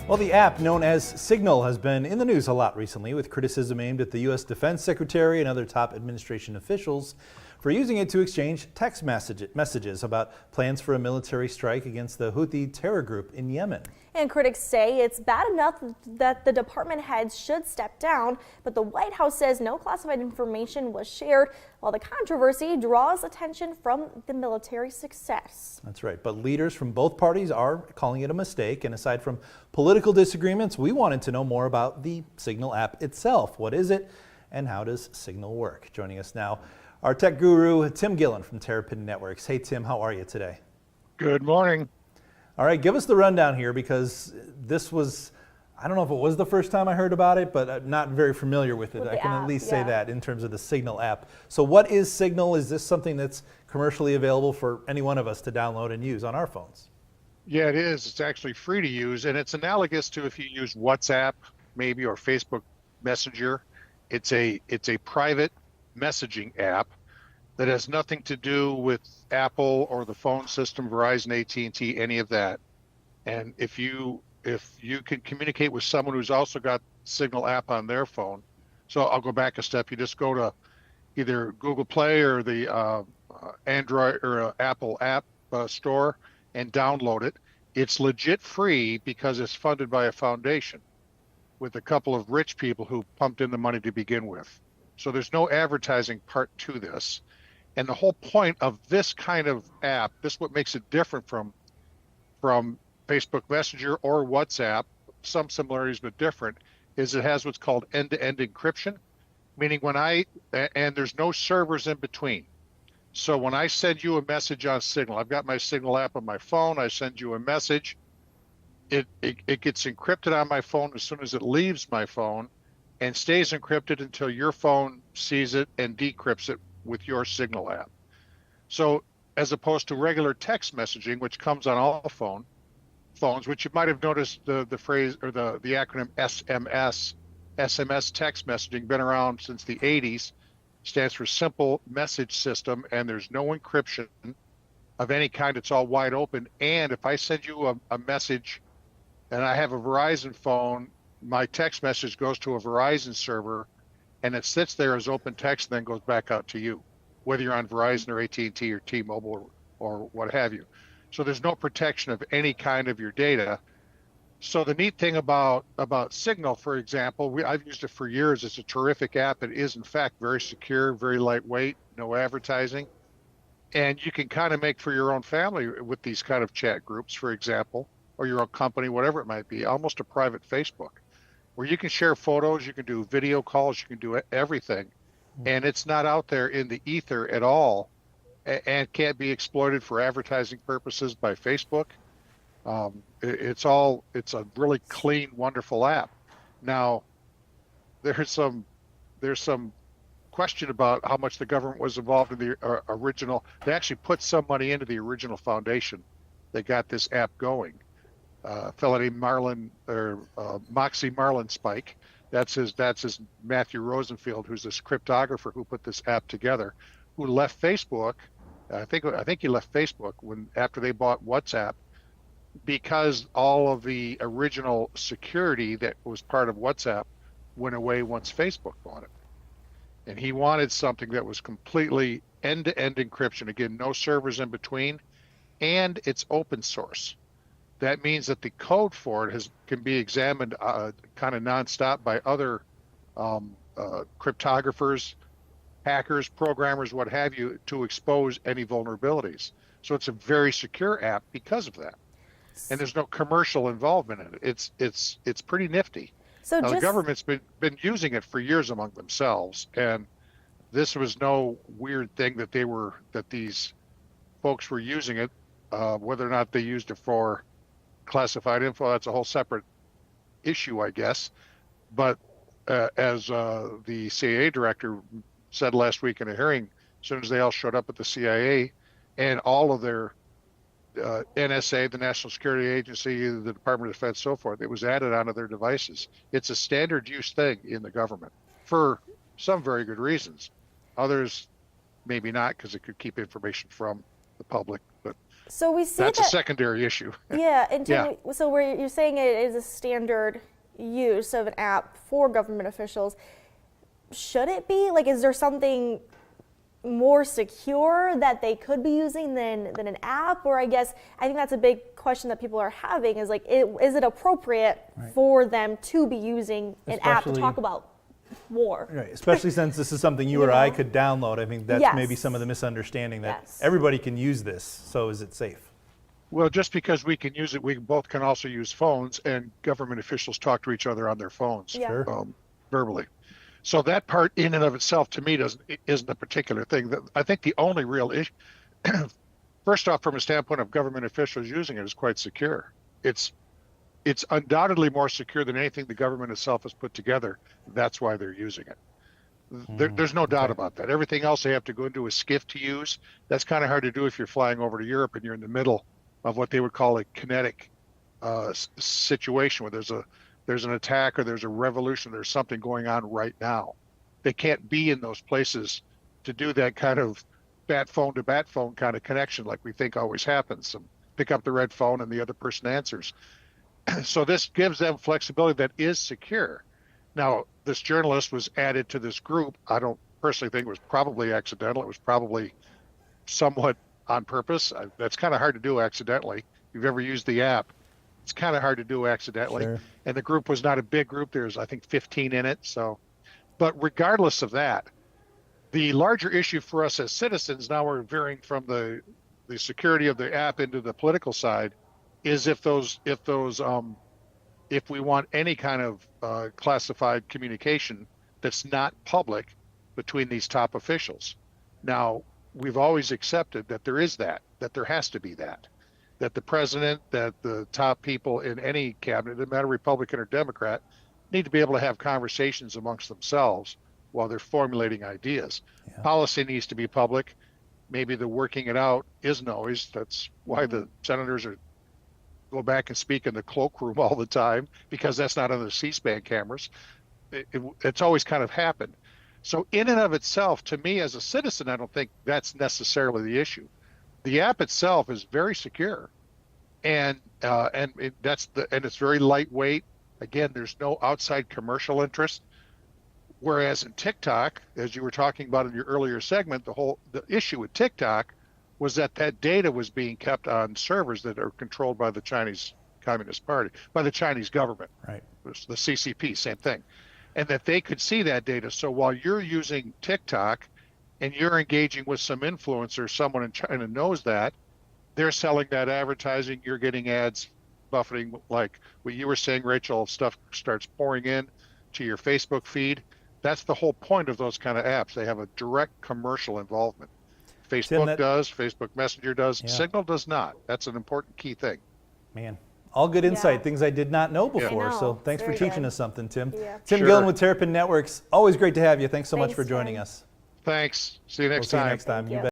Well, the app known as Signal has been in the news a lot recently, with criticism aimed at the U.S. Defense Secretary and other top administration officials for using it to exchange text messages about plans for a military strike against the Houthi terror group in Yemen. And critics say it's bad enough that the department heads should step down, but the White House says no classified information was shared, while the controversy draws attention from the military success. That's right, but leaders from both parties are calling it a mistake, and aside from political disagreements, we wanted to know more about the Signal app itself. What is it, and how does Signal work? Joining us now, our tech guru, Tim Gillen from Terrapin Networks. Hey, Tim, how are you today? Good morning. All right, give us the rundown here, because this was, I don't know if it was the first time I heard about it, but I'm not very familiar with it. I can at least say that in terms of the Signal app. So what is Signal? Is this something that's commercially available for any one of us to download and use on our phones? Yeah, it is. It's actually free to use, and it's analogous to if you use WhatsApp, maybe, or Facebook Messenger. It's a private messaging app that has nothing to do with Apple or the phone system, Verizon, AT&T, any of that. And if you can communicate with someone who's also got Signal app on their phone, so I'll go back a step. You just go to either Google Play or the Android or Apple app store and download it. It's legit free because it's funded by a foundation with a couple of rich people who pumped in the money to begin with. So there's no advertising part to this. And the whole point of this kind of app, this is what makes it different from Facebook Messenger or WhatsApp, some similarities but different, is it has what's called end-to-end encryption, meaning and there's no servers in between. So when I send you a message on Signal, I've got my Signal app on my phone, I send you a message, it gets encrypted on my phone as soon as it leaves my phone and stays encrypted until your phone sees it and decrypts it with your Signal app. So as opposed to regular text messaging, which comes on all phones, which you might have noticed the phrase or the acronym SMS text messaging, been around since the 80s, stands for Simple Message System, and there's no encryption of any kind. It's all wide open. And if I send you a message and I have a Verizon phone, my text message goes to a Verizon server and it sits there as open text and then goes back out to you, whether you're on Verizon or AT&T or T-Mobile or what have you. So there's no protection of any kind of your data. So the neat thing about Signal, for example, I've used it for years. It's a terrific app. It is, in fact, very secure, very lightweight, no advertising. And you can kind of make for your own family with these kind of chat groups, for example, or your own company, whatever it might be, almost a private Facebook, where you can share photos, you can do video calls, you can do everything. And it's not out there in the ether at all and can't be exploited for advertising purposes by Facebook. It's a really clean, wonderful app. Now, there's some question about how much the government was involved in the original. They actually put some money into the original foundation that got this app going. A fellow named Moxie Marlinspike. That's his Matthew Rosenfield, who's this cryptographer who put this app together, who left Facebook. I think he left Facebook after they bought WhatsApp, because all of the original security that was part of WhatsApp went away once Facebook bought it. And he wanted something that was completely end-to-end encryption. Again, no servers in between, and it's open source. That means that the code for it can be examined kind of nonstop by other cryptographers, hackers, programmers, what have you, to expose any vulnerabilities. So it's a very secure app because of that. And there's no commercial involvement in it. It's pretty nifty. So now, the government's been using it for years among themselves, and this was no weird thing that these folks were using it. Whether or not they used it for classified info, that's a whole separate issue, I guess. But as the CIA director said last week in a hearing, as soon as they all showed up at the CIA and all of their NSA, the National Security Agency, the Department of Defense, so forth, it was added onto their devices. It's a standard use thing in the government for some very good reasons. Others maybe not, because it could keep information from the public. But So we see That's a that, secondary issue. yeah, and Yeah. so where you're saying it is a standard use of an app for government officials. Should it be? Like, is there something more secure that they could be using than an app? Or I think that's a big question that people are having is like, is it appropriate for them to be using an app to Especially- talk about war? Right, especially since this is something you You or I know? could download. I think that's Yes. maybe some of the misunderstanding that Yes. everybody can use this. So is it safe? Well, just because we can use it, we both can also use phones, and government officials talk to each other on their phones Yeah. Sure. verbally. So that part in and of itself to me isn't a particular thing. I think the only real issue, first off, from a standpoint of government officials using it, is quite secure. It's undoubtedly more secure than anything the government itself has put together. That's why they're using it. There's no doubt about that. Everything else they have to go into a skiff to use. That's kind of hard to do if you're flying over to Europe and you're in the middle of what they would call a kinetic situation where there's an attack or there's a revolution, there's something going on right now. They can't be in those places to do that kind of bat phone to bat phone kind of connection like we think always happens. And pick up the red phone and the other person answers. So this gives them flexibility that is secure. Now, this journalist was added to this group. I don't personally think it was probably accidental. It was probably somewhat on purpose. That's kind of hard to do accidentally. If you've ever used the app, it's kind of hard to do accidentally. Sure. And the group was not a big group. There's, I think, 15 in it. So, but regardless of that, the larger issue for us as citizens, now we're veering from the security of the app into the political side, is if we want any kind of classified communication that's not public between these top officials. Now, we've always accepted that there is that there has to be that the president, that the top people in any cabinet, no matter Republican or Democrat, need to be able to have conversations amongst themselves while they're formulating ideas. Yeah. Policy needs to be public. Maybe the working it out isn't always. That's why the senators go back and speak in the cloakroom all the time, because that's not on the C-SPAN cameras. It's always kind of happened. So in and of itself, to me as a citizen, I don't think that's necessarily the issue. The app itself is very secure, and it's very lightweight. Again, there's no outside commercial interest. Whereas in TikTok, as you were talking about in your earlier segment, the issue with TikTok was that data was being kept on servers that are controlled by the Chinese Communist Party, by the Chinese government. Right. It was the CCP, same thing. And that they could see that data. So while you're using TikTok and you're engaging with some influencer, someone in China knows that, they're selling that advertising, you're getting ads buffeting, like what you were saying, Rachel, stuff starts pouring in to your Facebook feed. That's the whole point of those kind of apps. They have a direct commercial involvement. Facebook does, Facebook Messenger does, Yeah. Signal does not. That's an important key thing. Man, all good insight, Yeah. things I did not know before. know. So thanks for Very teaching good. us something, Tim. Yeah. Tim Sure. Gillen with Terrapin Networks. Always great to have you. Thanks so much Thanks, for joining Tim. us. Thanks. See you We'll next see you time. next time. Thank You you. bet.